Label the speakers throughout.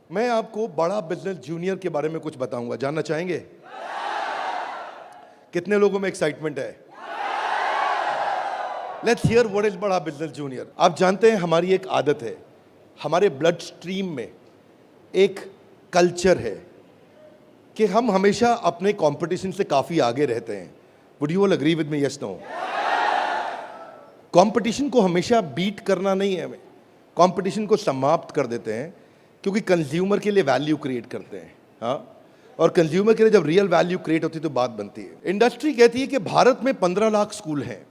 Speaker 1: मैं आपको बड़ा बिजनेस जूनियर के बारे में कुछ बताऊंगा, जानना चाहेंगे? कितने लोगों में एक्साइटमेंट है? लेट्स हियर व्हाट इज बड़ा बिजनेस जूनियर। आप जानते हैं हमारी एक आदत है, हमारे ब्लड स्ट्रीम में एक कल्चर है कि हम हमेशा अपने कंपटीशन से काफी आगे रहते हैं। Would you all agree with me? Yes, no? Competition को हमेशा बीट करना नहीं है, हमें कंपटीशन को समाप्त कर देते हैं, क्योंकि कंज्यूमर के लिए वैल्यू क्रिएट करते हैं। हाँ, और कंज्यूमर के लिए जब रियल वैल्यू क्रिएट होती है तो बात बनती है। इंडस्ट्री कहती है कि भारत में 15 लाख स्कूल हैं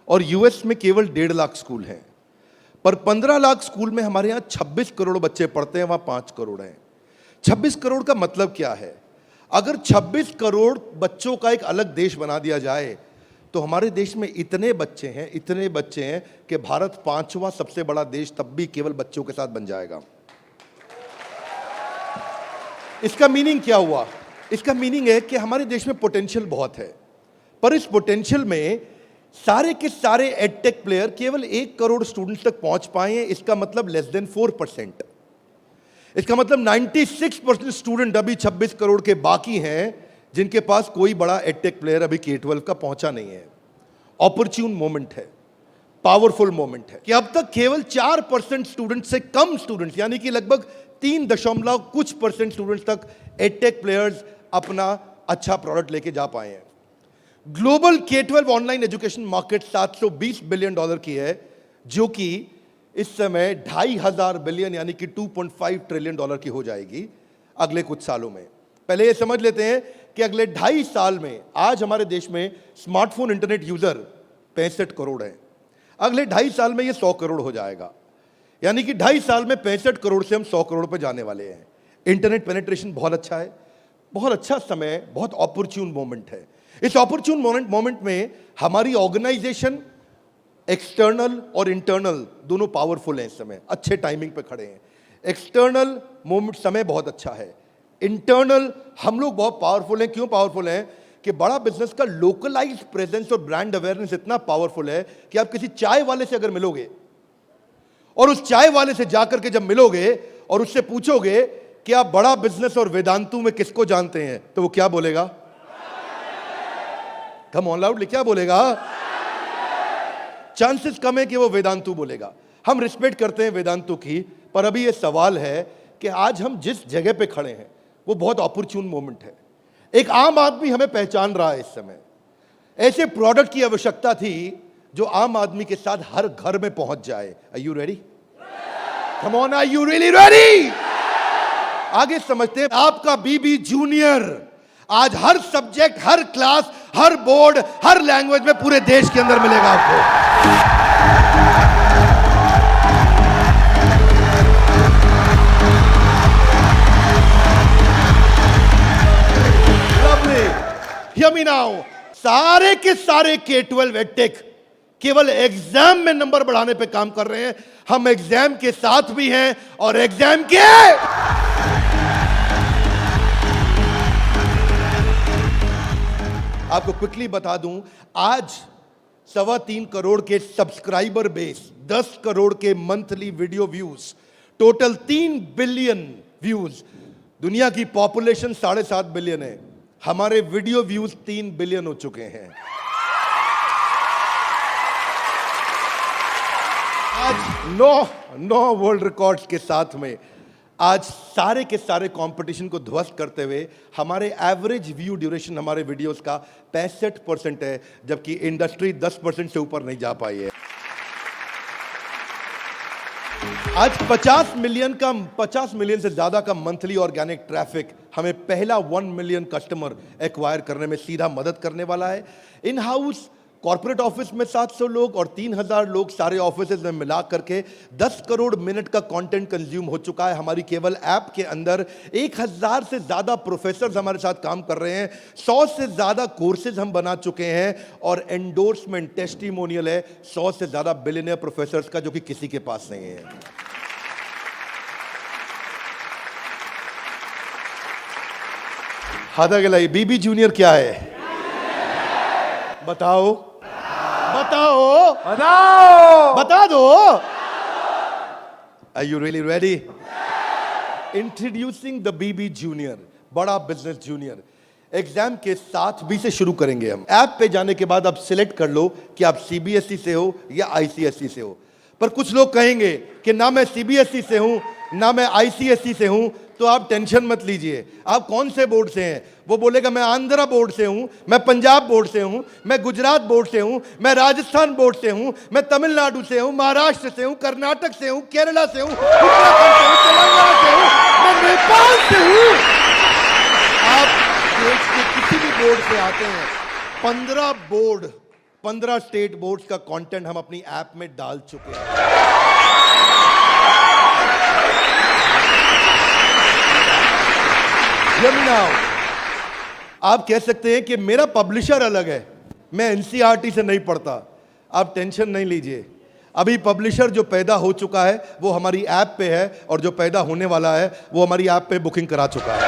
Speaker 1: और यूएस में केवल 1.5 लाख स्कूल हैं, पर 15 लाख स्कूल में हमारे यहाँ 26 करोड़ बच्चे पढ़ते हैं, वहाँ 5 करोड़ हैं। 26 करोड़ का मतलब क्या है? अगर 26 करोड़ बच्चों का एक अलग देश बना दिया जाए तो हमारे देश में इतने बच्चे हैं कि भारत 5वां सबसे बड़ा देश तब भी केवल बच्चों के साथ बन जाएगा। इसका मीनिंग क्या हुआ? इसका मीनिंग है कि हमारे देश में पोटेंशियल बहुत है, पर इस पोटेंशियल में सारे के सारे एडटेक प्लेयर केवल 1 करोड़ स्टूडेंट्स तक पहुंच पाए हैं। इसका मतलब लेस देन 4%। इसका मतलब 96% स्टूडेंट अभी 26 करोड़ के बाकी हैं जिनके पास कोई बड़ा एडटेक प्लेयर अभी K-12 का पहुंचा नहीं है। ऑपर्च्यून मोमेंट है, पावरफुल मोमेंट है कि अब तक केवल 4% स्टूडेंट से कम स्टूडेंट्स, यानी कि लगभग 3% स्टूडेंट्स तक एडटेक प्लेयर्स अपना अच्छा प्रोडक्ट लेके जा पाए हैं। Global K-12 online education market $720 billion की है, जो कि इस समय 2500 बिलियन यानी कि $2.5 ट्रिलियन की हो जाएगी अगले कुछ सालों में। पहले ये समझ लेते हैं कि अगले 2.5 साल में, आज हमारे देश में स्मार्टफोन इंटरनेट यूजर 65 करोड़ हैं, अगले 2.5 साल में ये 100 करोड़ हो जाएगा, यानी कि 2.5 साल में 65 करोड़ से हम 100 करोड़ पे जाने वाले हैं। इंटरनेट पेनिट्रेशन बहुत अच्छा है, बहुत अच्छा समय, बहुत ऑपर्च्यून मोमेंट है। इस ऑपर्च्यून मोमेंट में हमारी ऑर्गेनाइजेशन एक्सटर्नल और इंटरनल दोनों पावरफुल हैं, इस समय अच्छे टाइमिंग पे खड़े हैं। एक्सटर्नल मोमेंट समय बहुत अच्छा है, इंटरनल हम लोग बहुत पावरफुल हैं। क्यों पावरफुल हैं? कि बड़ा बिजनेस का लोकलाइज्ड प्रेजेंस और ब्रांड अवेयरनेस इतना पावरफुल है कि आप किसी चाय वाले से अगर मिलोगे और उस चाय वाले से जाकर के जब मिलोगे और उससे पूछोगे कि आप बड़ा बिजनेस और वेदांतु में किसको जानते हैं, तो वो क्या बोलेगा? कम ऑन लाउडली, क्या बोलेगा? चांसेस कम है कि वो वेदांतु बोलेगा। हम रिस्पेक्ट करते हैं वेदांतु की, पर अभी ये सवाल है कि आज हम जिस जगह पे खड़े हैं वो बहुत ऑपर्च्यून मोमेंट है। एक आम आदमी हमें पहचान रहा है इस समय। ऐसे प्रोडक्ट की आवश्यकता थी जो आम आदमी के साथ हर घर में पहुंच जाए। Are you ready? Come on, are you really ready? आगे समझते हैं। आपका बीबी जूनियर आज हर सब्जेक्ट, हर क्लास, हर बोर्ड, हर लैंग्वेज में पूरे देश के अंदर मिलेगा आपको। Hear me now, सारे के सारे K-12 एडटेक केवल एग्जाम में नंबर बढ़ाने पे काम कर रहे हैं। हम एग्जाम के साथ भी हैं और एग्जाम के आपको क्विकली बता दूं, आज 3.25 करोड़ के सब्सक्राइबर बेस, 10 करोड़ के monthly video views, total 3 billion views. दुनिया की पॉपुलेशन 7.5 बिलियन है, हमारे वीडियो व्यूज 3 बिलियन हो चुके हैं। आज 9 वर्ल्ड रिकॉर्ड्स के साथ में आज सारे के सारे कंपटीशन को ध्वस्त करते हुए हमारे एवरेज व्यू ड्यूरेशन हमारे वीडियोस का 65% है, जबकि इंडस्ट्री 10% से ऊपर नहीं जा पाई है। आज 50 मिलियन से ज्यादा का मंथली ऑर्गेनिक ट्रैफिक हमें पहला 1 मिलियन कस्टमर एक्वायर करने में सीधा मदद करने वाला है। इन हाउस कॉर्पोरेट ऑफिस में 700 लोग और 3000 लोग सारे ऑफिसेज में मिला करके 10 करोड़ मिनट का कंटेंट कंज्यूम हो चुका है। हमारी केवल ऐप के अंदर 1000 से ज्यादा प्रोफेसर्स हमारे साथ काम कर रहे हैं, 100 से ज्यादा कोर्सेज हम बना चुके हैं और एंडोर्समेंट टेस्टिमोनियल है 100 से ज्यादा बिलियनियर प्रोफेसर्स का, जो कि किसी के पास नहीं है। हादा गलाई बीबी जूनियर क्या है? बताओ बताओ बताओ, बता दो। Are you really ready? Introducing the BB junior, बड़ा बिजनेस जूनियर। एग्जाम के साथ बी से शुरू करेंगे हम। ऐप पे जाने के बाद आप सिलेक्ट कर लो कि आप सीबीएसई से हो या आईसीएसई से हो। पर कुछ लोग कहेंगे कि ना मैं सीबीएसई से हूं ना मैं आईसीएसई से हूं, तो आप टेंशन मत लीजिए। आप कौन से बोर्ड से हैं? वो बोलेगा मैं आंध्रा बोर्ड से हूं, मैं पंजाब बोर्ड से हूं, मैं गुजरात बोर्ड से हूं, मैं राजस्थान बोर्ड से हूं, मैं तमिलनाडु से हूं, महाराष्ट्र से हूं, कर्नाटक से हूं, केरला से हूं, उत्तराखंड से हूं, तेलंगाना से हूं, मैं नेपाल से हूं। आप देश के किसी भी बोर्ड से आते हैं, 15 बोर्ड, 15 स्टेट बोर्ड्स का कंटेंट हम अपनी ऐप में डाल चुके हैं। आप कह सकते हैं कि मेरा पब्लिशर अलग है, मैं एनसीईआरटी से नहीं पढ़ता। आप टेंशन नहीं लीजिए, अभी पब्लिशर जो पैदा हो चुका है वो हमारी ऐप पे है, और जो पैदा होने वाला है वो हमारी ऐप पे बुकिंग करा चुका है।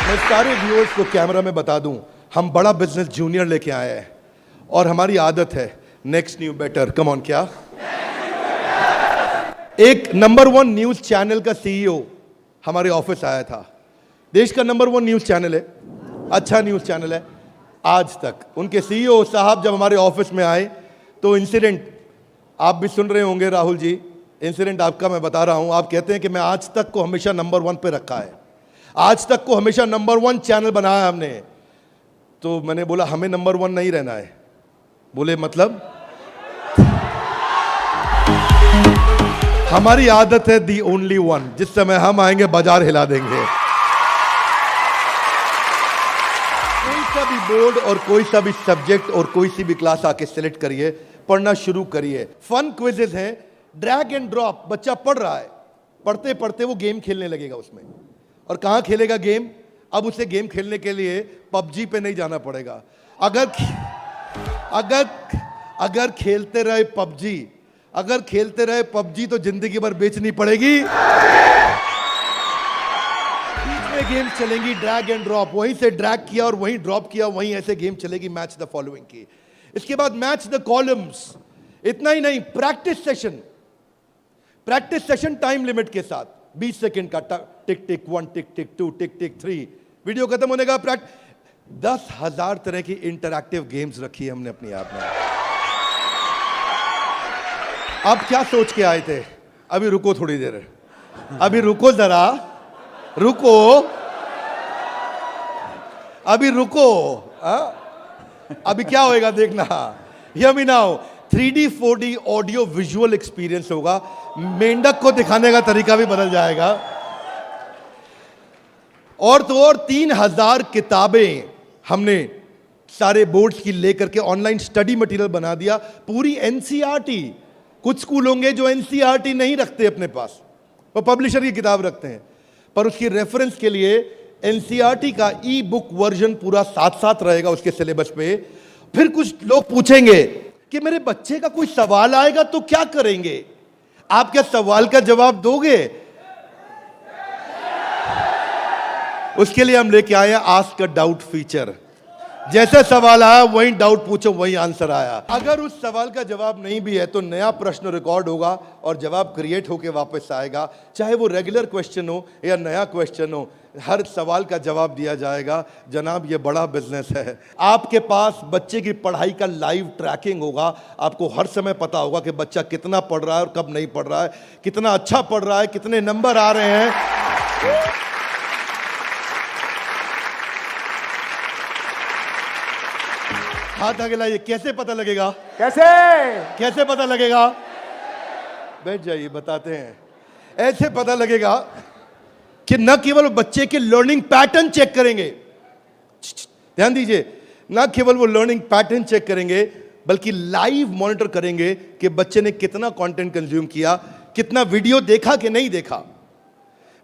Speaker 1: मैं सारे व्यूअर्स को कैमरा में बता दूं, हम बड़ा बिजनेस जूनियर लेके आए हैं, और हमारी आदत है next new better. Come on, क्या एक नंबर 1 न्यूज चैनल का सीईओ हमारे ऑफिस आया था। देश का नंबर 1 न्यूज चैनल है, अच्छा न्यूज चैनल है। आज तक उनके सीईओ साहब जब हमारे ऑफिस में आए तो इंसिडेंट आप भी सुन रहे होंगे, राहुल जी, इंसिडेंट आपका मैं बता रहा हूं। आप कहते हैं कि मैं आज तक को हमेशा नंबर 1 पे रखा है, आज तक को हमेशा नंबर 1 चैनल बनाया हमने। तो मैंने बोला हमें नंबर 1 नहीं रहना है। बोले मतलब? हमारी आदत है दी ओनली वन, जिस समय हम आएंगे बाजार हिला देंगे। कोई सा भी बोर्ड और कोई सा भी सब्जेक्ट और कोई सी भी क्लास आके सिलेक्ट करिए, पढ़ना शुरू करिए। फन क्विजेज हैं, ड्रैग एंड ड्रॉप। बच्चा पढ़ रहा है, पढ़ते पढ़ते वो गेम खेलने लगेगा उसमें। और कहां खेलेगा गेम? अब उसे गेम खेलने के लिए पबजी पे नहीं जाना पड़ेगा। अगर खेलते रहे पबजी, अगर खेलते रहे पबजी तो जिंदगी भर बेचनी पड़ेगी। बीच में गेम चलेंगी ड्रैग एंड ड्रॉप, वहीं से ड्रैग किया और वहीं ड्रॉप किया, वहीं ऐसे गेम चलेगी मैच द फॉलोइंग की। इसके बाद मैच द कॉलम्स। इतना ही नहीं, प्रैक्टिस सेशन टाइम लिमिट के साथ 20 सेकंड का, टिक टिक 1, टिक टिक 2, टिक टिक 3, वीडियो खत्म होने का 10,000 तरह की इंटरैक्टिव गेम्स रखी है हमने अपनी ऐप में। आप क्या सोच के आए थे? अभी रुको थोड़ी देर, अभी रुको जरा, रुको, अभी रुको। अभी क्या होएगा देखना। Hear me now, 3D 4D audio visual experience होगा। मेंढक को दिखाने का तरीका भी बदल जाएगा। और तो और 3000 किताबें हमने सारे बोर्ड्स की लेकर के ऑनलाइन स्टडी मटेरियल बना दिया, पूरी एनसीईआरटी। कुछ स्कूल होंगे जो एनसीईआरटी नहीं रखते अपने पास, वो पब्लिशर की किताब रखते हैं, पर उसकी रेफरेंस के लिए एनसीईआरटी का ई बुक वर्जन पूरा साथ साथ रहेगा उसके सिलेबस पे। फिर कुछ लोग पूछेंगे कि मेरे बच्चे का कोई सवाल आएगा तो क्या करेंगे? आप क्या सवाल का जवाब दोगे? उसके लिए हम लेके आए आस्क अ डाउट फीचर। जैसे सवाल आया वही डाउट पूछो, वही आंसर आया। अगर उस सवाल का जवाब नहीं भी है तो नया प्रश्न रिकॉर्ड होगा और जवाब क्रिएट होके वापस आएगा। चाहे वो रेगुलर क्वेश्चन हो या नया क्वेश्चन हो, हर सवाल का जवाब दिया जाएगा। जनाब, ये बड़ा बिजनेस है। आपके पास बच्चे की पढ़ाई का लाइव ट्रैकिंग होगा। आपको हर समय पता होगा कि बच्चा कितना पढ़ रहा है और कब नहीं पढ़ रहा है, कितना अच्छा पढ़ रहा है, कितने नंबर आ रहे हैं। हाथ आगे लाइए। कैसे पता लगेगा? कैसे पता लगेगा? बैठ जाइए, बताते हैं। ऐसे पता लगेगा कि न केवल बच्चे के लर्निंग पैटर्न चेक करेंगे, ध्यान दीजिए, न केवल वो लर्निंग पैटर्न चेक करेंगे बल्कि लाइव मॉनिटर करेंगे कि बच्चे ने कितना कंटेंट कंज्यूम किया, कितना वीडियो देखा कि नहीं देखा,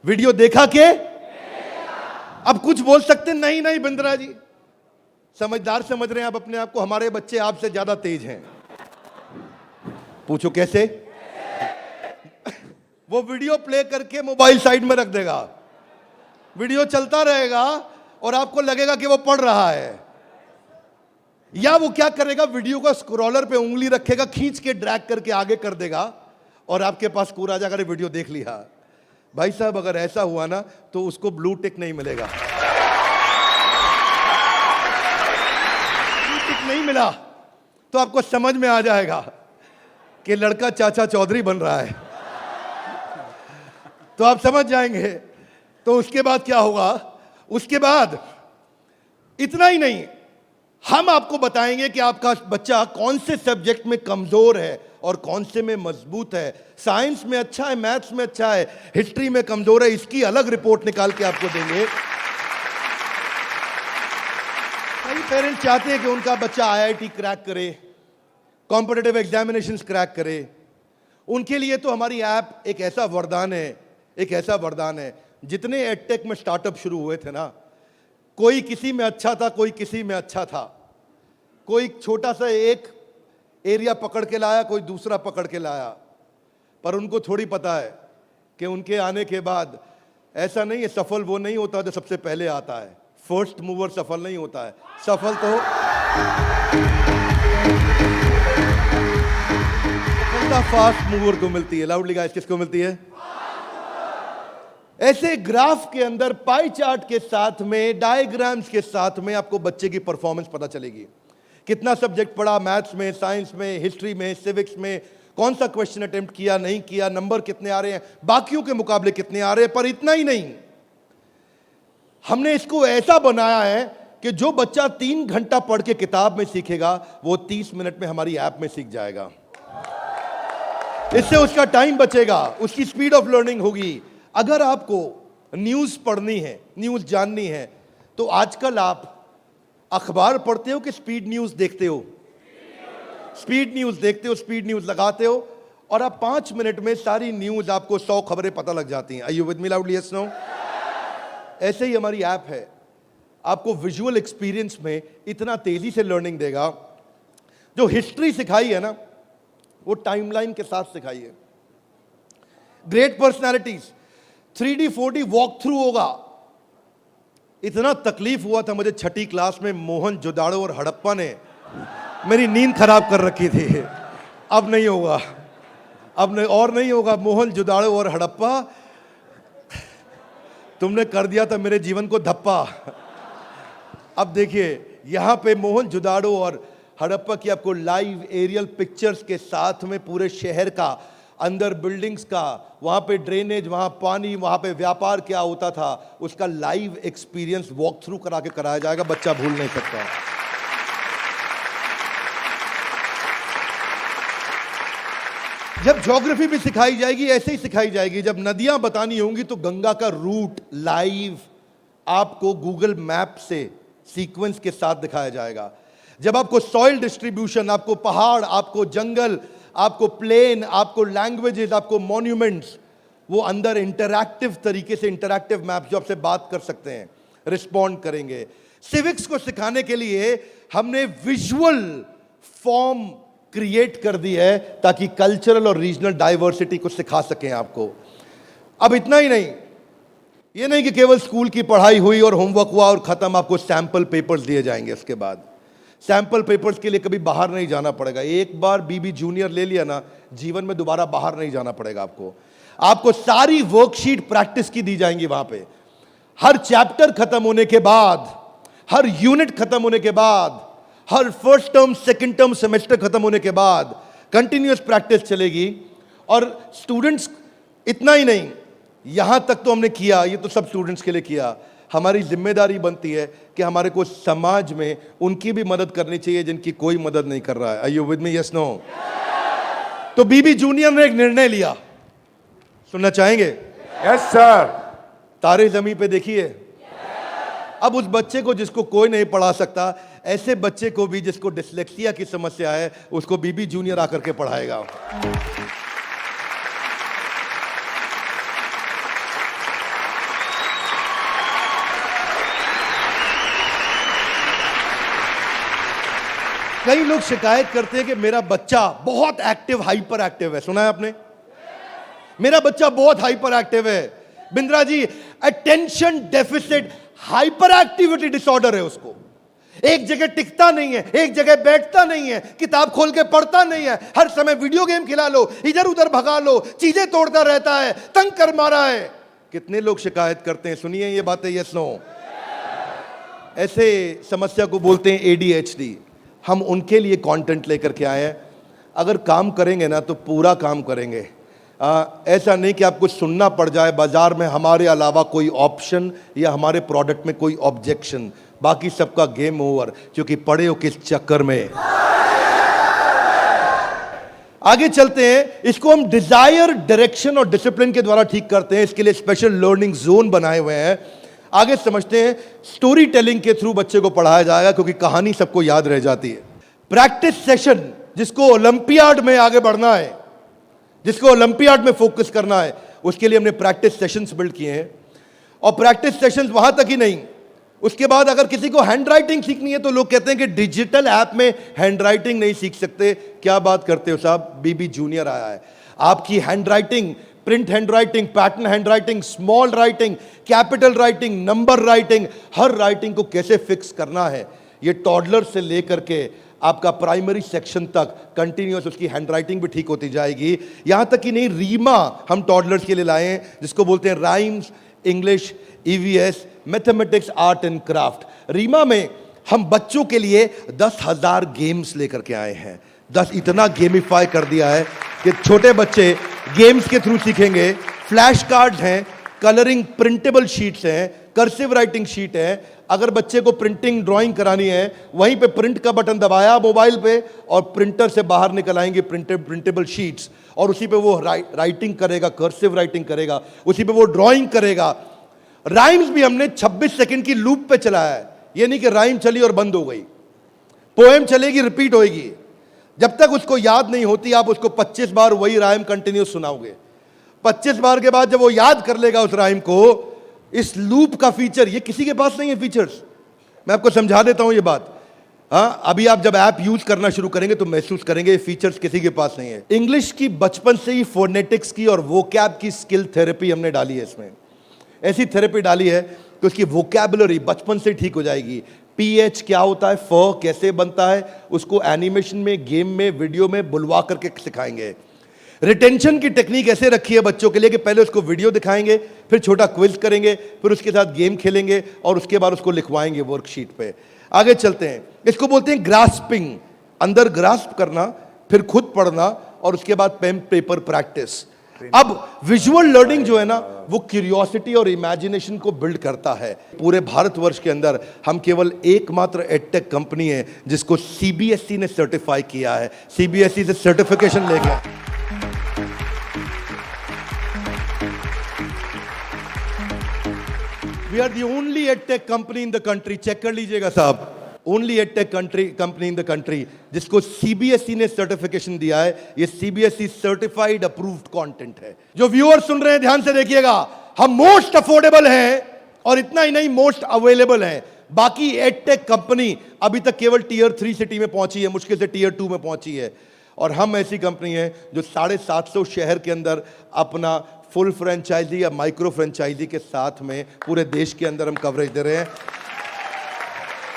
Speaker 1: वीडियो देखा के। अब कुछ बोल सकते नहीं, नहीं बिंद्रा जी, समझदार समझ रहे हैं आप अपने आप को, हमारे बच्चे आपसे ज्यादा तेज हैं। पूछो कैसे? वो वीडियो प्ले करके मोबाइल साइड में रख देगा, वीडियो चलता रहेगा और आपको लगेगा कि वो पढ़ रहा है। या वो क्या करेगा, वीडियो का स्क्रॉलर पे उंगली रखेगा, खींच के ड्रैग करके आगे कर देगा और आपके पास स्कोर आ जाएगा, वीडियो देख लिया। भाई साहब अगर ऐसा हुआ ना तो उसको ब्लू टिक नहीं मिलेगा। ब्लू टिक नहीं मिला तो आपको समझ में आ जाएगा कि लड़का चाचा चौधरी बन रहा है, तो आप समझ जाएंगे। तो उसके बाद क्या होगा, उसके बाद इतना ही नहीं, हम आपको बताएंगे कि आपका बच्चा कौन से सब्जेक्ट में कमजोर है और कौन से में मजबूत है। साइंस में अच्छा है, मैथ्स में अच्छा है, हिस्ट्री में कमजोर है, इसकी अलग रिपोर्ट निकाल के आपको देंगे। कई पेरेंट्स चाहते हैं कि उनका बच्चा आईआईटी क्रैक करे, कॉम्पिटिटिव एग्जामिनेशंस क्रैक करे। उनके लिए तो हमारी ऐप एक ऐसा वरदान है, एक ऐसा वरदान है। जितने एडटेक में स्टार्टअप शुरू हुए थे ना, कोई किसी में अच्छा था, कोई किसी में अच्छा था। कोई छोटा सा एक एरिया पकड़ के लाया, कोई दूसरा पकड़ के लाया, पर उनको थोड़ी पता है कि उनके आने के बाद ऐसा नहीं है, सफल वो नहीं होता जो सबसे पहले आता है। फर्स्ट मूवर सफल नहीं होता है, सफल तो फास्ट मूवर को मिलती है। लाउडली गाइस, किसको मिलती है? ऐसे ग्राफ के अंदर पाई चार्ट के साथ में, डायग्राम्स के साथ में आपको बच्चे की परफॉर्मेंस पता चलेगी। कितना सब्जेक्ट पढ़ा, मैथ्स में, साइंस में, हिस्ट्री में, सिविक्स में, कौन सा क्वेश्चन अटेम्प्ट किया, नहीं किया, नंबर कितने आ रहे हैं, बाकियों के मुकाबले कितने आ रहे हैं। पर इतना ही नहीं, हमने इसको ऐसा बनाया है कि जो बच्चा 3 घंटा पढ़ के किताब में सीखेगा, वो 30 मिनट में हमारी ऐप में सीख जाएगा। इससे उसका टाइम बचेगा, उसकी स्पीड ऑफ लर्निंग होगी। अगर आपको न्यूज़ पढ़नी है, न्यूज़ जाननी है, तो आजकल आप अखबार पढ़ते हो कि स्पीड न्यूज़ देखते हो? स्पीड न्यूज़ देखते हो, स्पीड न्यूज़ लगाते हो और आप 5 मिनट में सारी न्यूज़, आपको 100 खबरें पता लग जाती हैं। Are you with me loudly? Yes, no? ऐसे ही हमारी ऐप है, आपको विजुअल एक्सपीरियंस में इतना तेजी से लर्निंग देगा। जो हिस्ट्री सिखाई है ना, वो टाइमलाइन के साथ सिखाई है। Great personalities 3D 4D walk through होगा। इतना तकलीफ हुआ था मुझे 6ठी क्लास में, मोहन जोदाड़ो और हड़प्पा ने मेरी नींद खराब कर रखी थी। अब नहीं होगा, अब नहीं, और नहीं होगा। मोहन जोदाड़ो और हड़प्पा, तुमने कर दिया था मेरे जीवन को धप्पा। अब देखिए, यहां पे मोहन जोदाड़ो और हड़प्पा की आपको लाइव एरियल पिक्चर्स के साथ में पूरे शहर का, अंदर बिल्डिंग्स का, वहां पे ड्रेनेज, वहां पानी, वहां पे व्यापार क्या होता था, उसका लाइव एक्सपीरियंस वॉक थ्रू करा के कराया जाएगा। बच्चा भूल नहीं सकता। जब ज्योग्राफी भी सिखाई जाएगी, ऐसे ही सिखाई जाएगी। जब नदियां बतानी होंगी तो गंगा का रूट लाइव आपको गूगल मैप से सीक्वेंस के साथ दिखाया जाएगा। जब आपको सॉइल डिस्ट्रीब्यूशन, आपको पहाड़, आपको जंगल, आपको प्लेन, आपको लैंग्वेजेस, आपको मॉन्यूमेंट्स, वो अंदर इंटरैक्टिव तरीके से, इंटरैक्टिव मैप जो आपसे बात कर सकते हैं, रिस्पॉन्ड करेंगे। सिविक्स को सिखाने के लिए हमने विजुअल फॉर्म क्रिएट कर दी है ताकि कल्चरल और रीजनल डाइवर्सिटी को सिखा सकें आपको। अब इतना ही नहीं, ये नहीं कि केवल स्कूल की पढ़ाई हुई और होमवर्क हुआ और खत्म। आपको सैंपल पेपर्स दिए जाएंगे। इसके बाद सैंपल पेपर्स के लिए कभी बाहर नहीं जाना पड़ेगा। एक बार बीबी जूनियर ले लिया ना, जीवन में दोबारा बाहर नहीं जाना पड़ेगा आपको सारी वर्कशीट प्रैक्टिस की दी जाएंगी वहां पे। हर चैप्टर खत्म होने के बाद, हर यूनिट खत्म होने के बाद, हर first term, second term, semester खत्म होने के बाद कंटिन्यूअस प्रैक्टिस चलेगी। और स्टूडेंट्स, इतना ही नहीं, यहां तक तो हमने किया, ये तो सब स्टूडेंट्स के लिए किया। हमारी जिम्मेदारी बनती है कि हमारे को समाज में उनकी भी मदद करनी चाहिए जिनकी कोई मदद नहीं कर रहा है। Are you with me? Yes, no? तो बीबी जूनियर ने एक निर्णय लिया, सुनना चाहेंगे?
Speaker 2: Yes sir.
Speaker 1: तारे जमीन पे देखिए। अब उस बच्चे को जिसको कोई नहीं पढ़ा सकता, ऐसे बच्चे को भी जिसको डिसलेक्सिया की समस्या है, उसको बीबी जूनियर आकर के पढ़ाएगा। कई लोग शिकायत करते हैं कि मेरा बच्चा बहुत एक्टिव, हाइपर एक्टिव है। सुना है आपने? मेरा बच्चा बहुत हाइपर एक्टिव है। Bindra ji, attention deficit hyperactivity disorder है उसको। एक जगह टिकता नहीं है, एक जगह बैठता नहीं है, किताब खोल के पढ़ता नहीं है, हर समय वीडियो गेम खिला लो, इधर उधर भगा लो, चीजें तोड़ता रहता है, तंग कर मारा है। कितने लोग शिकायत करते हैं, सुनिए ये बातें, यस नो। ऐसे समस्या को बोलते हैं ADHD। हम उनके लिए कंटेंट लेकर के आए हैं। अगर काम करेंगे ना तो पूरा काम करेंगे। ऐसा नहीं कि आपको सुनना पड़ जाए बाजार में हमारे अलावा कोई ऑप्शन या हमारे प्रोडक्ट में कोई ऑब्जेक्शन, बाकी सबका गेम ओवर, क्योंकि पड़े हो किस चक्कर में। आगे चलते हैं। इसको हम डिजायर, डायरेक्शन और डिसिप्लिन के द्वारा ठीक करते हैं। इसके लिए स्पेशल लर्निंग जोन बनाए हुए हैं। आगे समझते हैं। स्टोरी टेलिंग के थ्रू बच्चे को पढ़ाया जाएगा, क्योंकि कहानी सबको याद रह जाती है। प्रैक्टिस सेशन, जिसको ओलंपियाड में आगे बढ़ना है, जिसको ओलंपियाड में फोकस करना है, उसके लिए हमने प्रैक्टिस सेशंस बिल्ड किए हैं। और प्रैक्टिस सेशंस वहां तक ही नहीं, उसके बाद अगर किसी को हैंड राइटिंग सीखनी है तो लोग कहते हैं कि डिजिटल ऐप में हैंड राइटिंग नहीं सीख सकते। क्या बात करते हो साहब, BB जूनियर आया है। आपकी handwriting, print handwriting, pattern handwriting, small writing, capital writing, number writing, हर राइटिंग को कैसे फिक्स करना है, ये टॉडलर से लेकर के आपका प्राइमरी सेक्शन तक कंटिन्यूअस उसकी हैंडराइटिंग भी ठीक होती जाएगी। यहां तक कि नहीं, रीमा हम टॉडलर्स के लिए लाए हैं, जिसको बोलते हैं rhymes, English, EVS, mathematics, art and craft. Reema में हम बच्चों के लिए 10,000 गेम्स लेकर के आए हैं। 10 इतना गेमिफाई कर दिया है कि छोटे बच्चे गेम्स के थ्रू सीखेंगे। फ्लैश कार्ड्स हैं, कलरिंग प्रिंटेबल शीट्स हैं, कर्सिव राइटिंग शीट है। अगर बच्चे को प्रिंटिंग ड्राइंग करानी है, वहीं पे प्रिंट का बटन दबाया मोबाइल पे और प्रिंटर से बाहर निकल आएंगे प्रिंटेबल शीट्स, और उसी पे वो राइटिंग करेगा, कर्सिव राइटिंग करेगा, उसी पे वो ड्राइंग करेगा। राइम्स भी हमने 26 सेकंड की लूप पे चलाया है। ये नहीं कि राइम चली और बंद हो गई। पोएम चलेगी, रिपीट होएगी। जब तक उसको याद नहीं होती, आप उसको 25 बार वही राइम कंटिन्यूस सुनाओगे। 25 बार के बाद जब वो याद कर लेगा उस राइम को, इस लूप का फीचर ये किसी के पास नहीं है। फीचर्स मैं आपको समझा देता हूं ये बात। हाँ, अभी आप जब ऐप यूज करना शुरू करेंगे तो महसूस करेंगे ये फीचर्स किसी के पास नहीं है। इंग्लिश की बचपन से ही फोनेटिक्स की और वोकैब की स्किल थेरेपी हमने डाली है। इसमें ऐसी थेरेपी डाली है कि उसकी वोकैबुलरी बचपन से ठीक हो जाएगी। PH क्या होता है, फ कैसे बनता है, उसको एनिमेशन में, गेम में, वीडियो में बुलवा करके सिखाएंगे। रिटेंशन की टेक्निक ऐसे रखी है बच्चों के लिए कि पहले उसको वीडियो दिखाएंगे, फिर छोटा क्विज करेंगे, फिर उसके साथ गेम खेलेंगे और उसके बाद उसको लिखवाएंगे वर्कशीट पे। आगे चलते हैं। इसको बोलते हैं ग्रास्पिंग, अंदर ग्रास्प करना, फिर खुद पढ़ना और उसके बाद पेन पेपर प्रैक्टिस। अब विजुअल लर्निंग जो है ना, वो क्यूरियोसिटी और इमेजिनेशन को बिल्ड करता है। पूरे भारतवर्ष के अंदर हम केवल एकमात्र एडटेक कंपनी है जिसको CBSE ने सर्टिफाई किया है। CBSE से सर्टिफिकेशन ले गया। We are the only edtech company in the country, check कर लीजिएगा साहब, only edtech company in the country जिसको CBSE ने सर्टिफिकेशन दिया है। ये CBSE सर्टिफाइड अप्रूव्ड कंटेंट है। जो व्यूअर सुन रहे हैं ध्यान से देखिएगा, हम मोस्ट अफोर्डेबल हैं और इतना ही नहीं, मोस्ट अवेलेबल हैं। बाकी एडटेक कंपनी अभी तक केवल Tier 3 सिटी में पहुंची है, मुश्किल से Tier 2 में पहुंची है। और हम ऐसी कंपनी है जो 750 शहर के अंदर अपना फुल फ्रेंचाइजी या माइक्रो फ्रेंचाइजी के साथ में पूरे देश के अंदर हम कवरेज दे रहे हैं।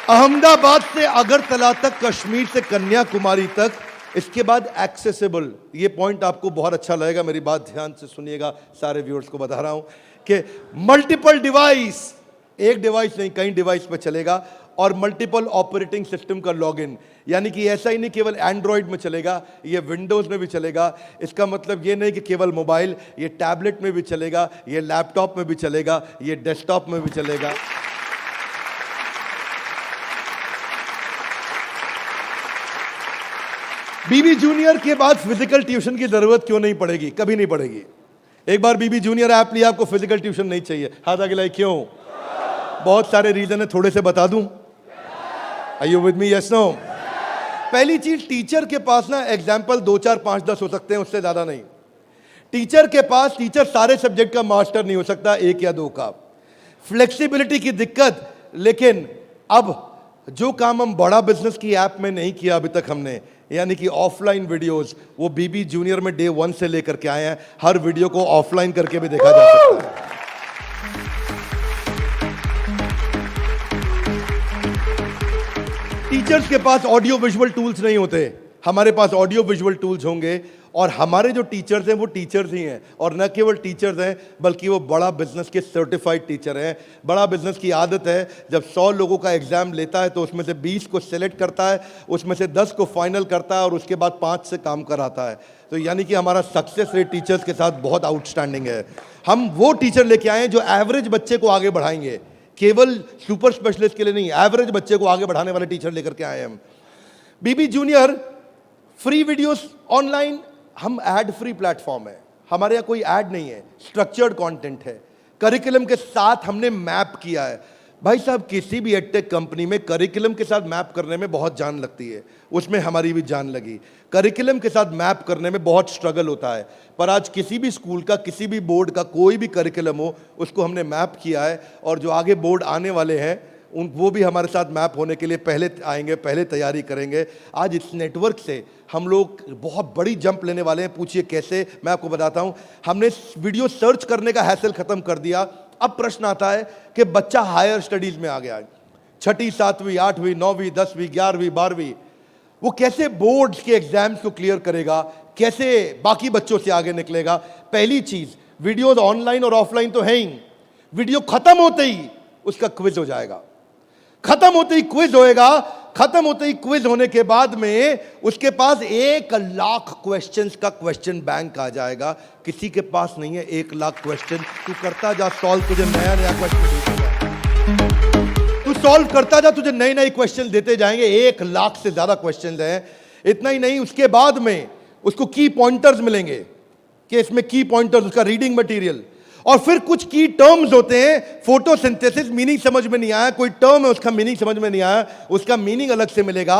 Speaker 1: अहमदाबाद से अगरतला तक, कश्मीर से कन्याकुमारी तक, इसके बाद एक्सेसिबल। ये पॉइंट आपको बहुत अच्छा लगेगा, मेरी बात ध्यान से सुनिएगा, सारे व्यूअर्स को बता रहा हूं कि मल्टीपल डिवाइस, एक डिवाइस नहीं कई डिवाइस पे चलेगा, और मल्टीपल ऑपरेटिंग सिस्टम का लॉगिन। यानी कि ऐसा ही नहीं केवल एंड्रॉइड में चलेगा, ये विंडोज में भी चलेगा। इसका मतलब ये नहीं कि केवल मोबाइल, ये टैबलेट में भी चलेगा, ये लैपटॉप में भी चलेगा, ये डेस्कटॉप में भी चलेगा। BB जूनियर के बाद फिजिकल ट्यूशन की जरूरत क्यों नहीं पड़ेगी? कभी नहीं पड़ेगी। एक बार BB जूनियर ऐप लिया, आपको फिजिकल ट्यूशन नहीं चाहिए। हाथ आगे लाइए, क्यों? बहुत सारे रीजन है, थोड़े से बता दूं। Are you with me? Yes, no? पहली चीज, टीचर के पास ना एग्जाम्पल 2, 4, 5, 10 हो सकते हैं, उससे ज्यादा नहीं। टीचर के पास, टीचर सारे सब्जेक्ट का मास्टर नहीं हो सकता, 1 या 2 का। फ्लेक्सिबिलिटी की दिक्कत। लेकिन अब जो काम हम बड़ा बिजनेस की ऐप में नहीं किया अभी तक हमने, यानी कि ऑफलाइन वीडियोस, वो BB जूनियर में Day 1 से लेकर के आए हैं। हर वीडियो को ऑफलाइन करके भी देखा जा सकता है। टीचर्स के पास ऑडियो विजुअल टूल्स नहीं होते, हमारे पास ऑडियो विजुअल टूल्स होंगे। और हमारे जो टीचर्स हैं वो टीचर्स ही हैं, और न केवल टीचर्स हैं बल्कि वो बड़ा बिजनेस के सर्टिफाइड टीचर हैं। बड़ा बिजनेस की आदत है, जब 100 लोगों का एग्जाम लेता है तो उसमें से 20 को सेलेक्ट करता है, उसमें से 10 को फाइनल करता है और उसके बाद 5 से काम कराता है। तो यानी कि हमारा सक्सेस रेट टीचर्स के साथ बहुत आउटस्टैंडिंग है। हम वो टीचर लेके आए हैं जो एवरेज बच्चे को आगे बढ़ाएंगे, केवल सुपर स्पेशलिस्ट के लिए नहीं, एवरेज बच्चे को आगे बढ़ाने वाले टीचर लेकर के आए हैं हम। बीबी जूनियर फ्री वीडियोस ऑनलाइन, हम एड फ्री प्लेटफॉर्म है, हमारे यहाँ कोई ऐड नहीं है, स्ट्रक्चर्ड कंटेंट है, करिकुलम के साथ हमने मैप किया है। भाई साहब, किसी भी एडटेक कंपनी में करिकुलम के साथ मैप करने में बहुत जान लगती है, उसमें हमारी भी जान लगी। करिकुलम के साथ मैप करने में बहुत स्ट्रगल होता है, पर आज किसी भी स्कूल का, किसी भी बोर्ड का कोई भी करिकुलम हो, उसको हमने मैप किया है। और जो आगे बोर्ड आने वाले हैं वो भी हमारे साथ मैप होने के लिए पहले आएंगे, पहले तैयारी करेंगे। आज इस नेटवर्क से हम लोग बहुत बड़ी जंप लेने वाले हैं। पूछिए कैसे, मैं आपको बताता हूं। हमने वीडियो सर्च करने का हैसल खत्म कर दिया। अब प्रश्न आता है कि बच्चा हायर स्टडीज में आ गया है, 6ठी 7वीं 8वीं 9वीं 10वीं 11वीं 12वीं, वो कैसे बोर्ड्स के एग्जाम्स को क्लियर करेगा, कैसे बाकी बच्चों से आगे निकलेगा। पहली चीज, वीडियोज ऑनलाइन और ऑफलाइन तो है ही, वीडियो खत्म होते ही उसका क्विज हो जाएगा, खत्म होते ही क्विज होएगा। खत्म होते ही क्विज होने के बाद में उसके पास 1 लाख क्वेश्चंस का क्वेश्चन बैंक आ जाएगा। किसी के पास नहीं है 1 लाख क्वेश्चन। तू करता जा सॉल्व, तुझे नया नया क्वेश्चन, तू सॉल्व करता जा, तुझे नए नए क्वेश्चन देते जाएंगे। 1 लाख से ज्यादा क्वेश्चन हैं। इतना ही नहीं, उसके बाद में उसको की पॉइंटर्स मिलेंगे कि इसमें की पॉइंटर्स, उसका रीडिंग मटेरियल, और फिर कुछ की टर्म्स होते हैं। फोटोसिंथेसिस मीनिंग समझ में नहीं आया, कोई टर्म है उसका मीनिंग समझ में नहीं आया, उसका मीनिंग अलग से मिलेगा।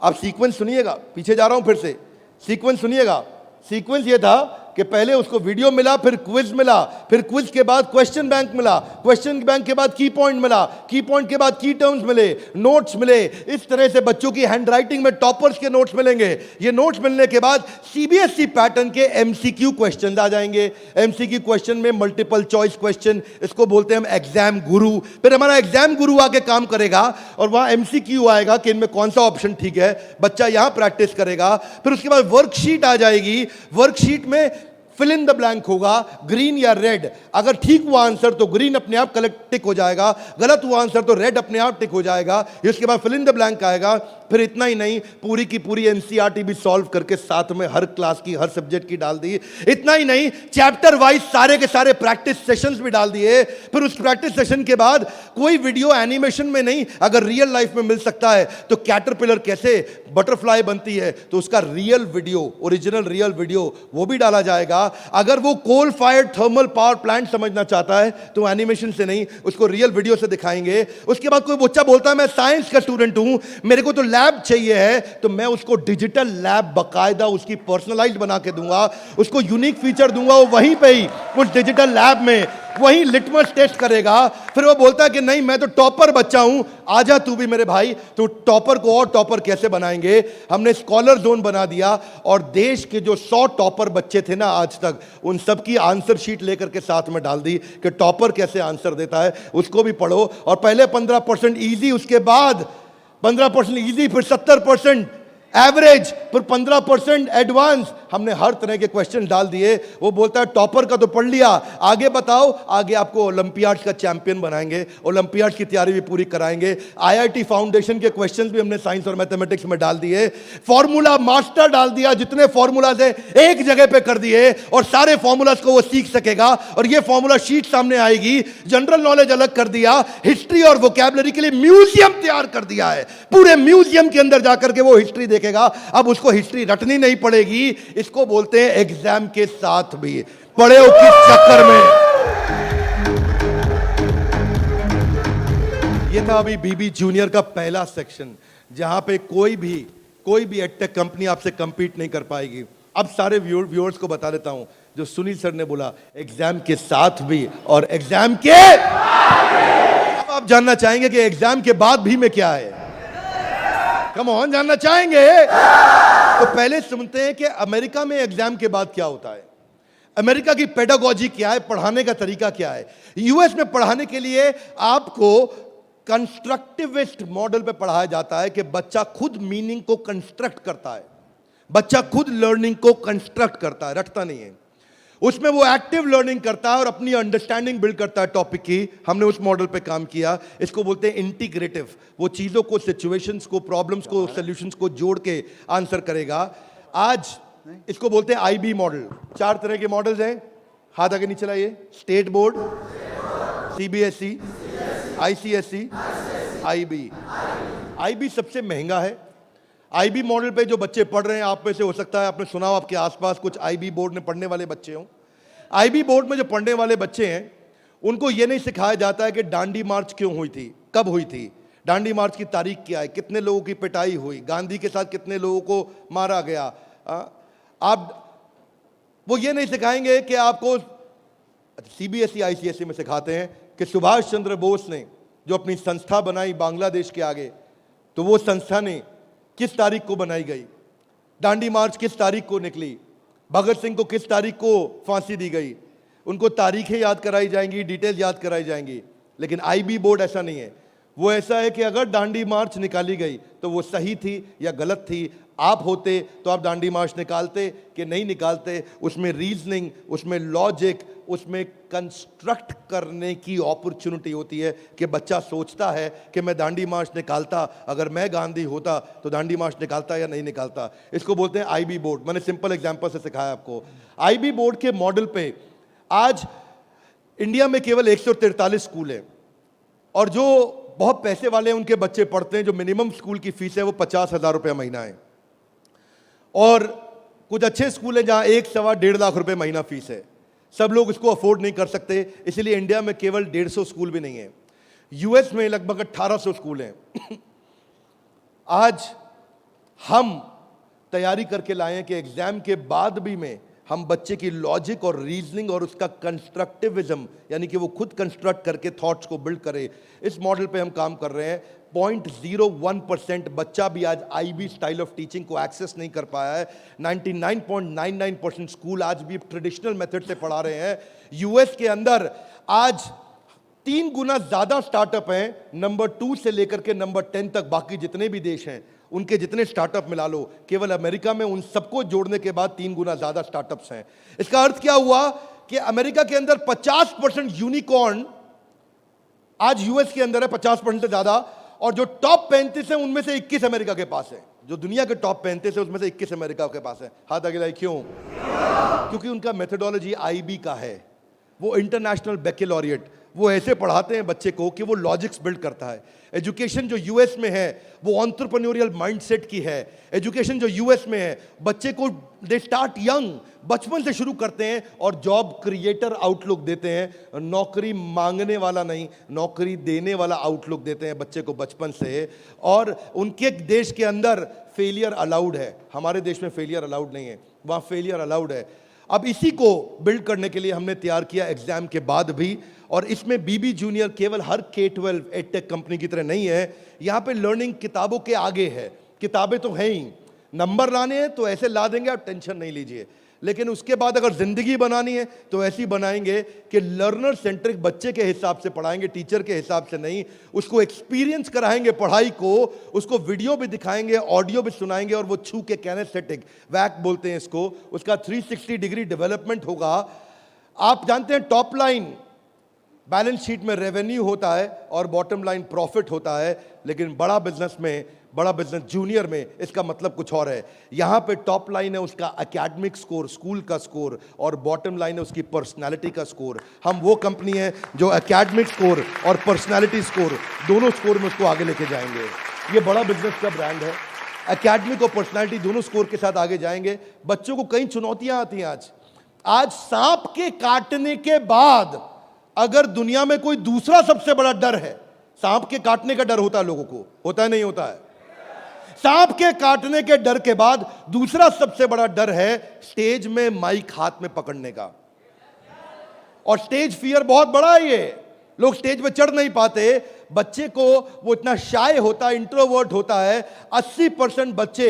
Speaker 1: आप सीक्वेंस सुनिएगा, पीछे जा रहा हूं फिर से, सीक्वेंस सुनिएगा। सीक्वेंस ये था कि पहले उसको वीडियो मिला, फिर क्विज मिला, फिर क्विज के बाद क्वेश्चन बैंक मिला, क्वेश्चन बैंक के बाद की पॉइंट मिला, की पॉइंट के बाद की टर्म्स मिले, नोट्स मिले। इस तरह से बच्चों की हैंडराइटिंग में टॉपर्स के नोट्स मिलेंगे। ये नोट्स मिलने के बाद सीबीएसई पैटर्न के एमसीक्यू क्वेश्चन आ जाएंगे। एमसीक्यू क्वेश्चन में मल्टीपल चॉइस क्वेश्चन, इसको बोलते हैं हम एग्जाम गुरु। फिर हमारा एग्जाम गुरु आके काम करेगा और वहां एमसीक्यू आएगा कि इनमें कौन सा ऑप्शन ठीक है, बच्चा यहां प्रैक्टिस करेगा। फिर उसके बाद वर्कशीट आ जाएगी, वर्कशीट में फिल इन द ब्लैंक होगा, ग्रीन या रेड। अगर ठीक हुआ आंसर तो ग्रीन अपने आप कलेक्ट टिक हो जाएगा, गलत हुआ आंसर तो रेड अपने आप टिक हो जाएगा। इसके बाद फिल इन द ब्लैंक आएगा। फिर इतना ही नहीं, पूरी की पूरी एनसीईआरटी भी सॉल्व करके साथ में हर क्लास की, हर सब्जेक्ट की डाल दी। इतना ही नहीं, चैप्टर वाइज सारे के सारे प्रैक्टिस सेशंस भी डाल दिए। फिर उस प्रैक्टिस सेशन के बाद कोई वीडियो एनिमेशन में नहीं, अगर रियल लाइफ में मिल सकता है तो कैटरपिलर कैसे बटरफ्लाई बनती है तो उसका real video, original real video वो भी डाला जाएगा। अगर वो coal fired thermal power plant समझना चाहता है तो एनिमेशन से नहीं, उसको रियल वीडियो से दिखाएंगे। उसके बाद कोई बच्चा बोलता है मैं साइंस का स्टूडेंट हूं, मेरे को तो लैब चाहिए है, तो मैं उसको डिजिटल लैब बकायदा उसकी पर्सनलाइज्ड बना के दूंगा, उसको यूनिक फीचर दूंगा। वो वहीं पे ही उस डिजिटल लैब में वही लिटमस टेस्ट करेगा। फिर वो बोलता है कि नहीं मैं तो टॉपर बच्चा हूं, आजा तू भी मेरे भाई। तो टॉपर को और टॉपर कैसे बनाएंगे, हमने स्कॉलर जोन बना दिया और देश के जो 100 टॉपर बच्चे थे ना आज तक, उन सब की आंसर शीट लेकर के साथ में डाल दी कि टॉपर कैसे आंसर देता है, उसको भी पढ़ो। और पहले 15% इजी, उसके बाद 15% इजी, फिर 70% एवरेज, फिर 15% एडवांस। हमने हर तरह के क्वेश्चन डाल दिए। वो बोलता है टॉपर का तो पढ़ लिया, आगे बताओ। आगे आपको ओलंपियाड्स का चैंपियन बनाएंगे, ओलंपियाड्स की तैयारी भी पूरी कराएंगे। आईआईटी फाउंडेशन के क्वेश्चंस भी हमने साइंस और मैथमेटिक्स में डाल दिए। फॉर्मूला मास्टर डाल दिया, जितने फॉर्मूलाज है एक जगह पे कर दिए और सारे फॉर्मूलाज को वो सीख सकेगा। और ये फॉर्मूला शीट सामने आएगी। जनरल नॉलेज अलग कर दिया, हिस्ट्री और वोकैबुलरी के लिए म्यूजियम तैयार कर दिया है। पूरे म्यूजियम के अंदर जाकर के वो हिस्ट्री देखेगा। अब उसको हिस्ट्री रटनी नहीं पड़ेगी। इसको बोलते हैं एग्जाम के साथ भी पढ़े हो किस चक्कर में। ये था अभी बीबी जूनियर का पहला सेक्शन, जहां पे कोई भी एडटेक कंपनी आपसे कंपीट नहीं कर पाएगी। अब सारे व्यूअर्स को बता देता हूं जो सुनील सर ने बोला, एग्जाम के साथ भी और एग्जाम के। अब आप जानना चाहेंगे कि एग्जाम के बाद भी में क्या है। कम ऑन, जानना चाहेंगे तो पहले सुनते हैं कि अमेरिका में एग्जाम के बाद क्या होता है, अमेरिका की पेडागोजी क्या है, पढ़ाने का तरीका क्या है। यूएस में पढ़ाने के लिए आपको कंस्ट्रक्टिविस्ट मॉडल पे पढ़ाया जाता है कि बच्चा खुद मीनिंग को कंस्ट्रक्ट करता है, बच्चा खुद लर्निंग को कंस्ट्रक्ट करता है, रटता नहीं है। उसमें वो एक्टिव लर्निंग करता है और अपनी अंडरस्टैंडिंग बिल्ड करता है टॉपिक की। हमने उस मॉडल पे काम किया। इसको बोलते हैं इंटीग्रेटिव। वो चीजों को, सिचुएशंस को, प्रॉब्लम्स को, सॉल्यूशंस को जोड़ के आंसर करेगा। आज इसको बोलते हैं आईबी मॉडल। 4 तरह के मॉडल्स हैं, हाथ आगे नीचे लाइए। State board, CBSE, ICSE, IB. IB सबसे महंगा है। आईबी मॉडल पे जो बच्चे पढ़ रहे हैं, आप में से हो सकता है आपने सुना हो, आपके आसपास कुछ आईबी बोर्ड में पढ़ने वाले बच्चे हों। आईबी बोर्ड में जो पढ़ने वाले बच्चे हैं, उनको ये नहीं सिखाया जाता है कि डांडी मार्च क्यों हुई थी, कब हुई थी, डांडी मार्च की तारीख क्या है, कितने लोगों की पिटाई हुई, गांधी के साथ कितने लोगों को मारा गया। आप वो ये नहीं सिखाएंगे कि आपको, सीबीएसई आईसीएसई में सिखाते हैं कि सुभाष चंद्र बोस ने जो अपनी संस्था बनाई बांग्लादेश के आगे, तो वो संस्था ने किस तारीख को बनाई गई, डांडी मार्च किस तारीख को निकली, भगत सिंह को किस तारीख को फांसी दी गई। उनको तारीखें याद कराई जाएंगी, डिटेल याद कराई जाएंगी। लेकिन आईबी बोर्ड ऐसा नहीं है। वो ऐसा है कि अगर डांडी मार्च निकाली गई तो वो सही थी या गलत थी। आप होते तो आप डांडी मार्च निकालते कि नहीं निकालते। उसमें रीजनिंग, उसमें लॉजिक, उसमें कंस्ट्रक्ट करने की अपॉर्चुनिटी होती है कि बच्चा सोचता है कि मैं डांडी मार्च निकालता, अगर मैं गांधी होता तो डांडी मार्च निकालता या नहीं निकालता। इसको बोलते हैं आईबी बोर्ड। मैंने सिंपल एग्जांपल से सिखाया आपको। आईबी बोर्ड के मॉडल पे आज इंडिया में केवल 143 स्कूल हैं, और जो बहुत पैसे वाले हैं उनके बच्चे पढ़ते हैं। जो मिनिमम स्कूल की फीस है वो 50,000 रुपये महीना है, और कुछ अच्छे स्कूल हैं जहां 1, सवा 1.5 लाख रुपए महीना फीस है। सब लोग इसको अफोर्ड नहीं कर सकते, इसलिए इंडिया में केवल 150 स्कूल भी नहीं है। यूएस में लगभग 1800 स्कूल हैं। आज हम तैयारी करके लाए हैं कि एग्जाम के बाद भी में हम बच्चे की लॉजिक और रीजनिंग और उसका कंस्ट्रक्टिविज्म, यानी कि वो खुद कंस्ट्रक्ट करके थॉट्स को बिल्ड करे, इस मॉडल पे हम काम कर रहे हैं। 0.01% बच्चा भी आज आईबी स्टाइल ऑफ टीचिंग को एक्सेस नहीं कर पाया है। 99.99% स्कूल आज भी ट्रेडिशनल मेथड से पढ़ा रहे हैं। यूएस के अंदर आज 3 गुना ज्यादा स्टार्टअप हैं, नंबर 2 से लेकर के नंबर 10 तक। बाकी जितने भी देश हैं उनके जितने स्टार्टअप मिला लो, केवल अमेरिका में उन सबको जोड़ने के बाद 3 गुना ज्यादा स्टार्टअप्स हैं। इसका अर्थ क्या हुआ कि अमेरिका के अंदर 50% यूनिकॉर्न आज यूएस के अंदर है, 50% से ज्यादा। और जो टॉप 35 है उनमें से 21 अमेरिका के पास है। जो दुनिया के टॉप 35 है उसमें से 21 अमेरिका के पास है। हाथ आगे लाइए। क्यों? क्योंकि उनका मेथोडोलॉजी आईबी का है। वो इंटरनेशनल बैकलॉरिएट, वो ऐसे पढ़ाते हैं बच्चे को कि वो लॉजिक्स बिल्ड करता है। एजुकेशन जो यूएस में है वो एंटरप्रेन्योरियल माइंडसेट की है। एजुकेशन जो यूएस में है, बच्चे को दे स्टार्ट यंग, बचपन से शुरू करते हैं और जॉब क्रिएटर आउटलुक देते हैं। नौकरी मांगने वाला नहीं, नौकरी देने वाला आउटलुक देते हैं बच्चे को बचपन से। और उनके देश के अंदर फेलियर अलाउड है, हमारे देश में फेलियर अलाउड नहीं है, वहाँ फेलियर अलाउड है। अब इसी को बिल्ड करने के लिए हमने तैयार किया एग्जाम के बाद भी। और इसमें बीबी जूनियर केवल हर K-12 एडटेक कंपनी की तरह नहीं है। यहाँ पे लर्निंग किताबों के आगे है। किताबें तो हैं ही, नंबर लाने हैं तो ऐसे ला देंगे, आप टेंशन नहीं लीजिए। लेकिन उसके बाद अगर जिंदगी बनानी है तो ऐसी बनाएंगे कि लर्नर सेंट्रिक, बच्चे के हिसाब से पढ़ाएंगे, टीचर के हिसाब से नहीं। उसको एक्सपीरियंस कराएंगे पढ़ाई को, उसको वीडियो भी दिखाएंगे, ऑडियो भी सुनाएंगे, और वो छू के कैनेस्थेटिक, वैक बोलते हैं इसको, उसका 360 डिग्री डेवलपमेंट होगा। आप जानते हैं टॉप लाइन बैलेंस शीट में रेवेन्यू होता है और बॉटम लाइन प्रॉफिट होता है, लेकिन बड़ा बिजनेस में, बड़ा बिजनेस जूनियर में इसका मतलब कुछ और है। यहां पे टॉप लाइन है उसका एकेडमिक स्कोर, स्कूल का स्कोर, और बॉटम लाइन है उसकी पर्सनालिटी का स्कोर। हम वो कंपनी है जो एकेडमिक स्कोर और पर्सनालिटी स्कोर, दोनों स्कोर में उसको आगे लेके जाएंगे। ये बड़ा बिजनेस का ब्रांड है। एकेडमिक और पर्सनालिटी दोनों स्कोर के साथ आगे जाएंगे। बच्चों को कई चुनौतियां आती हैं। आज सांप के काटने के बाद अगर दुनिया में कोई दूसरा सबसे बड़ा डर है, सांप के काटने का डर होता है लोगों को, होता है नहीं होता है? सांप के काटने के डर के बाद दूसरा सबसे बड़ा डर है स्टेज में माइक हाथ में पकड़ने का। और स्टेज फियर बहुत बड़ा है। ये लोग स्टेज पे चढ़ नहीं पाते। बच्चे को वो इतना शाय होता है, इंट्रोवर्ट होता है। 80% बच्चे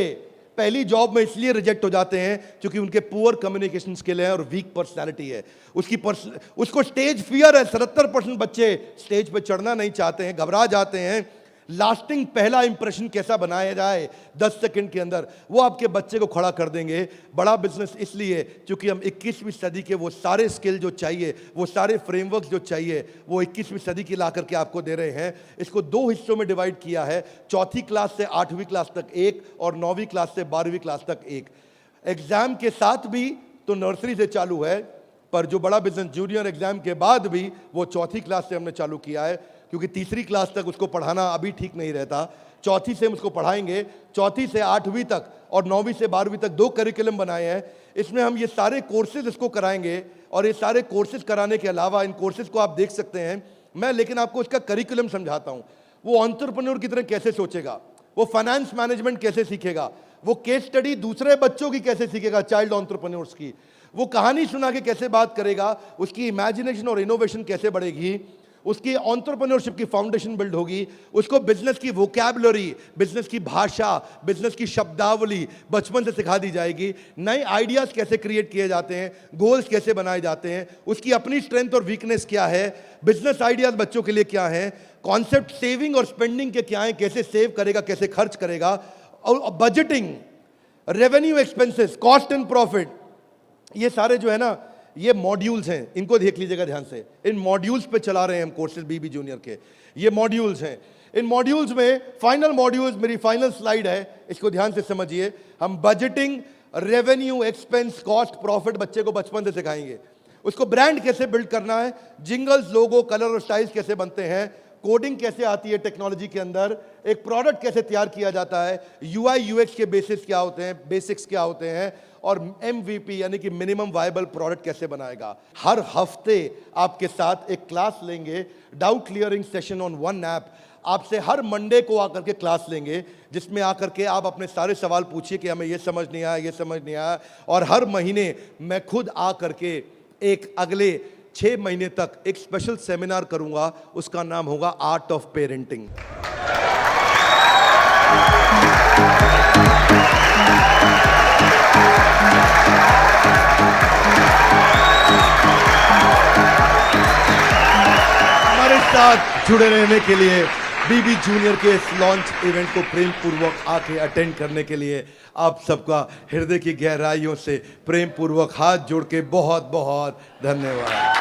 Speaker 1: पहली जॉब में इसलिए रिजेक्ट हो जाते हैं क्योंकि उनके पुअर कम्युनिकेशन स्किल है और वीक पर्सनालिटी है। उसको स्टेज फियर है। 77% बच्चे स्टेज पे चढ़ना नहीं चाहते हैं, घबरा जाते हैं। लास्टिंग पहला इंप्रेशन कैसा बनाया जाए 10 सेकंड के अंदर, वो आपके बच्चे को खड़ा कर देंगे। बड़ा बिजनेस इसलिए क्योंकि हम 21वीं सदी के वो सारे स्किल जो चाहिए, वो सारे फ्रेमवर्क जो चाहिए, वो 21वीं सदी की ला करके आपको दे रहे हैं। इसको 2 हिस्सों में डिवाइड किया है, 4th क्लास से 8वीं क्लास तक एक और 9वीं क्लास से 12वीं क्लास तक एक। एग्जाम के साथ भी तो नर्सरी से चालू है, पर जो बड़ा बिजनेस जूनियर एग्जाम के बाद भी वो 4th क्लास से हमने चालू किया है, क्योंकि 3री क्लास तक उसको पढ़ाना अभी ठीक नहीं रहता। 4th से हम उसको पढ़ाएंगे, 4th से 8वीं तक और 9वीं से 12वीं तक 2 करिकुलम बनाए हैं। इसमें हम ये सारे कोर्सेज इसको कराएंगे और ये सारे कोर्सेज कराने के अलावा इन कोर्सेज को आप देख सकते हैं मैं, लेकिन आपको इसका करिकुलम समझाता हूँ। वो एंटरप्रेन्योर की तरह कैसे सोचेगा, वो फाइनेंस मैनेजमेंट कैसे सीखेगा, वो केस स्टडी दूसरे बच्चों की कैसे सीखेगा, चाइल्ड एंटरप्रेन्योर्स की, वो कहानी सुना के कैसे बात करेगा, उसकी इमेजिनेशन और इनोवेशन कैसे बढ़ेगी, उसकी एंटरप्रेन्योरशिप की फाउंडेशन बिल्ड होगी, उसको बिजनेस की वोकैबुलरी, बिजनेस की भाषा, बिजनेस की शब्दावली बचपन से सिखा दी जाएगी। नए आइडियाज कैसे क्रिएट किए जाते हैं, गोल्स कैसे बनाए जाते हैं, उसकी अपनी स्ट्रेंथ और वीकनेस क्या है, बिजनेस आइडियाज बच्चों के लिए क्या है, कॉन्सेप्ट सेविंग और स्पेंडिंग के क्या है, कैसे सेव करेगा, कैसे खर्च करेगा, और budgeting, revenue expenses, cost and profit, ये सारे जो है ना, ये मॉड्यूल्स हैं। इनको देख लीजिएगा ध्यान से। इन मॉड्यूल्स पे चला रहे हैं हम कोर्सेज बीबी जूनियर के। ये मॉड्यूल्स हैं। इन मॉड्यूल्स में फाइनल मॉड्यूल्स, मेरी फाइनल स्लाइड है, इसको ध्यान से समझिए। हम budgeting, revenue, expense, cost, profit बच्चे को बचपन से सिखाएंगे। उसको ब्रांड कैसे बिल्ड करना है, जिंगल्स, लोगो, कलर और स्टाइल्स कैसे बनते हैं, कोडिंग कैसे आती है टेक्नोलॉजी के अंदर, एक प्रोडक्ट कैसे तैयार किया जाता है, यूआई यूएक्स के बेसिस क्या होते हैं, बेसिक्स क्या होते हैं, और एमवीपी यानी कि मिनिमम वायबल प्रोडक्ट कैसे बनाएगा। हर हफ्ते आपके साथ एक क्लास लेंगे, doubt clearing session on one app. आपसे हर मंडे को आकर के क्लास लेंगे, जिसमें आकर के आप अपने सारे सवाल पूछिए कि हमें ये समझ नहीं आया, ये समझ नहीं आया। और हर महीने मैं खुद आकर के एक अगले 6 महीने तक एक स्पेशल सेमिनार करूंगा, उसका नाम होगा आर्ट ऑफ पेरेंटिंग। हमारे साथ जुड़े रहने के लिए, बीबी जूनियर के इस लॉन्च इवेंट को प्रेम पूर्वक आके अटेंड करने के लिए आप सबका हृदय की गहराइयों से प्रेम पूर्वक हाथ जोड़ के बहुत बहुत धन्यवाद।